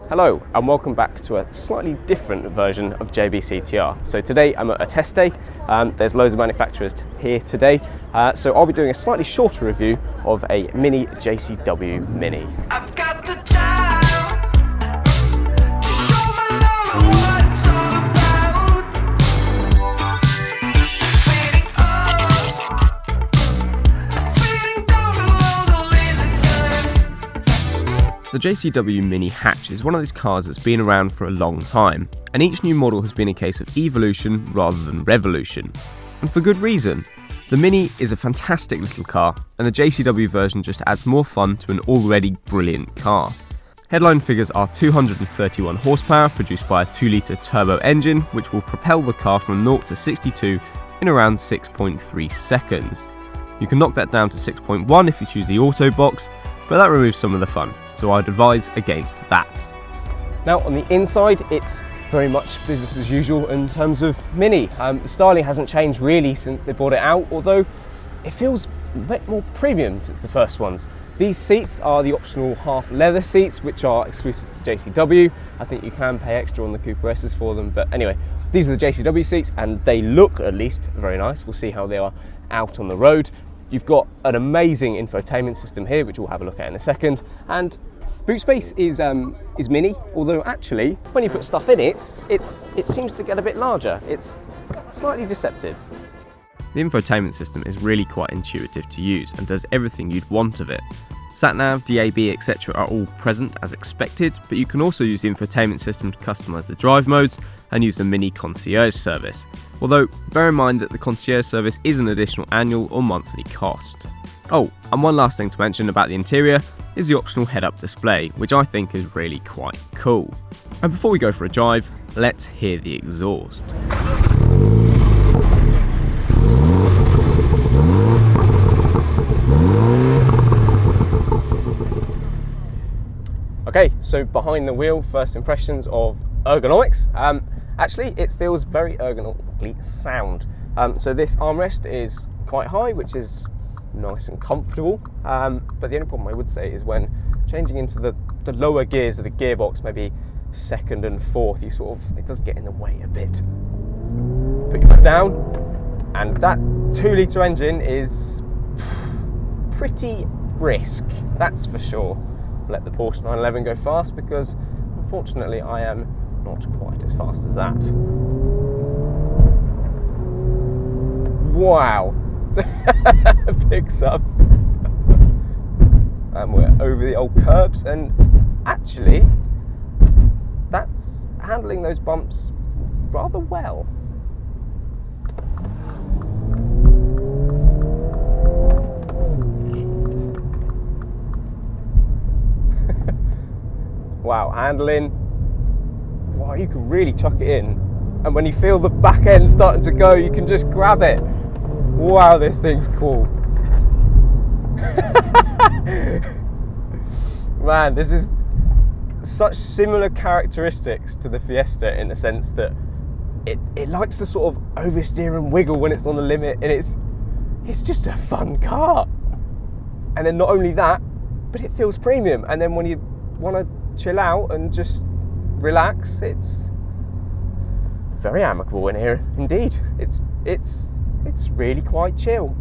Hello and welcome back to a slightly different version of JBCTR. So today I'm at a test day. There's loads of manufacturers here today. So I'll be doing a slightly shorter review of a mini JCW Mini. I've got the time to show my love what it's all about. Fading up, fading down below the laser guns. The JCW Mini hatch is one of those cars that's been around for a long time, and each new model has been a case of evolution rather than revolution. And for good reason. The Mini is a fantastic little car, and the JCW version just adds more fun to an already brilliant car. Headline figures are 231 horsepower produced by a 2-litre turbo engine, which will propel the car from 0 to 62 in around 6.3 seconds. You can knock that down to 6.1 if you choose the auto box, but that removes some of the fun, so I'd advise against that. Now on the inside, it's very much business as usual in terms of Mini. The styling hasn't changed really since they brought it out, although it feels a bit more premium since the first ones. These seats are the optional half leather seats, which are exclusive to JCW. I think you can pay extra on the Cooper S's for them, but anyway, these are the JCW seats and they look, at least, very nice. We'll see how they are out on the road. You've got an amazing infotainment system here, which we'll have a look at in a second, and boot space is mini, although actually when you put stuff in it, it seems to get a bit larger. It's slightly deceptive. The infotainment system is really quite intuitive to use and does everything you'd want of it. Sat-nav, DAB, etc. are all present as expected, but you can also use the infotainment system to customise the drive modes and use the Mini concierge service. Although, bear in mind that the concierge service is an additional annual or monthly cost. Oh, and one last thing to mention about the interior is the optional head-up display, which I think is really quite cool. And before we go for a drive, let's hear the exhaust. Okay, so behind the wheel, first impressions of ergonomics. Actually, it feels very ergonomically sound. So this armrest is quite high, which is nice and comfortable, but the only problem I would say is when changing into the lower gears of the gearbox, maybe second and fourth, it does get in the way a bit. Put your foot down, and that 2-litre engine is pretty brisk, that's for sure. Let the Porsche 911 go fast because unfortunately I am not quite as fast as that. Wow. Picks up, and we're over the old curbs, and actually that's handling those bumps rather well. Wow, handling, wow, you can really chuck it in, and when you feel the back end starting to go, you can just grab it. Wow, this thing's cool. Man, this is such similar characteristics to the Fiesta in the sense that it likes to sort of oversteer and wiggle when it's on the limit, and it's just a fun car. And then not only that, but it feels premium. And then when you want to chill out and just relax, it's very amicable in here indeed. It's really quite chill.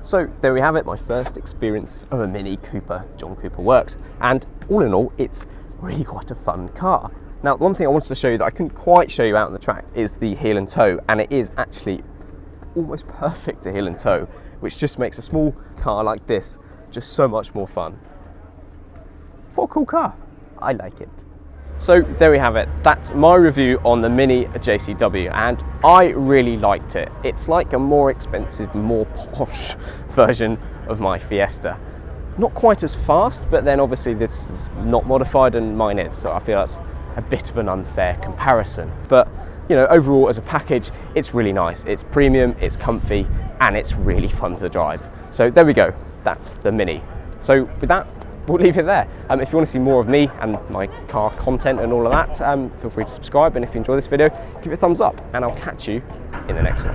So there we have it, my first experience of a Mini Cooper John Cooper Works, and all in all it's really quite a fun car. Now one thing I wanted to show you that I couldn't quite show you out on the track is the heel and toe, and it is actually almost perfect to heel and toe, which just makes a small car like this just so much more fun. What a cool car, I like it. So there we have it, that's my review on the Mini JCW, and I really liked it. It's like a more expensive, more posh version of my Fiesta. Not quite as fast, but then obviously this is not modified and mine is, so I feel that's a bit of an unfair comparison. But you know, overall as a package, it's really nice. It's premium, it's comfy, and it's really fun to drive. So there we go, that's the Mini. So with that, we'll leave it there. If you want to see more of me and my car content and all of that, feel free to subscribe, and if you enjoy this video, give it a thumbs up, and I'll catch you in the next one.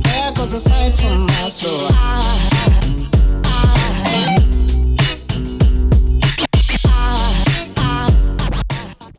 There goes a sight from my soul.